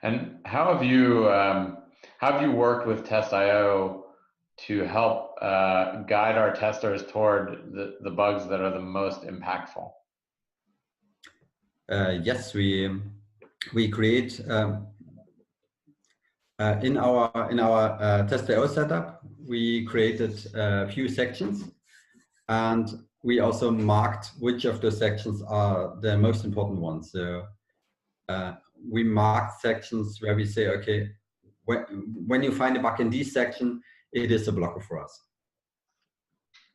And how have you worked with Test.io to help guide our testers toward the bugs that are the most impactful? Yes, we create in our Test.io setup. We created a few sections, and we also marked which of the sections are the most important ones. So we marked sections where we say, okay, when you find a bug in this section, it is a blocker for us.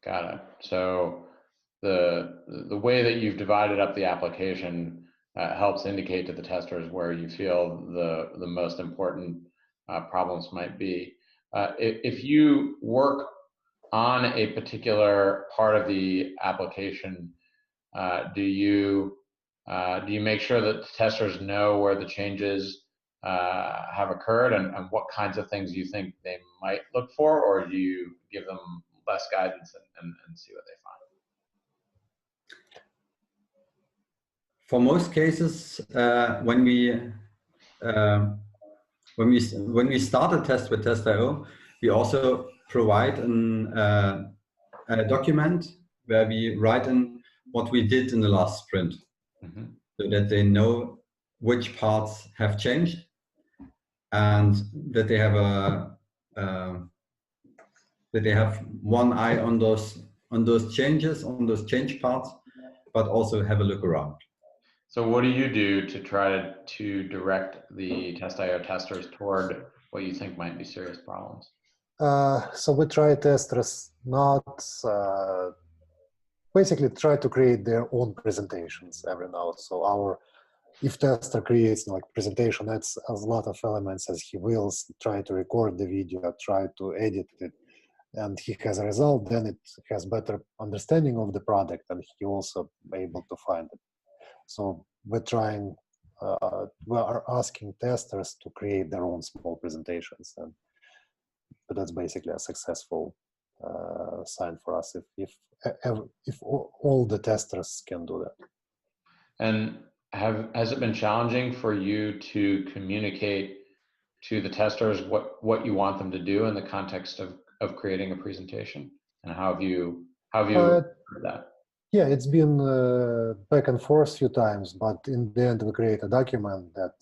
Got it. So the way that you've divided up the application helps indicate to the testers where you feel the most important problems might be. If you work on a particular part of the application, do you make sure that the testers know where the changes have occurred and what kinds of things you think they might look for, or do you give them less guidance and see what they find? For most cases, when we start a test with Test.io, we also provide a document where we write in what we did in the last sprint, so that they know which parts have changed, and that they have one eye on those changes, on those change parts, but also have a look around. So what do you do to try to direct the Test.io testers toward what you think might be serious problems? So we try testers not basically try to create their own presentations every now. So if tester creates like presentation, that's a lot of elements as he wills, try to record the video, try to edit it, and he has a result, then it has better understanding of the product, and he also able to find it. So we're trying, we are asking testers to create their own small presentations, but that's basically a successful sign for us if all the testers can do that. And has it been challenging for you to communicate to the testers what you want them to do in the context of creating a presentation? And how have you heard that? Yeah, it's been back and forth a few times, but in the end we create a document that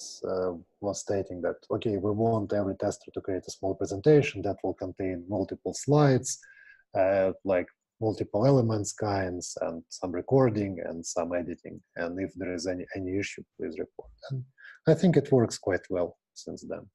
was stating that, okay, we want every tester to create a small presentation that will contain multiple slides, like multiple elements kinds, and some recording and some editing. And if there is any issue, please report. And I think it works quite well since then.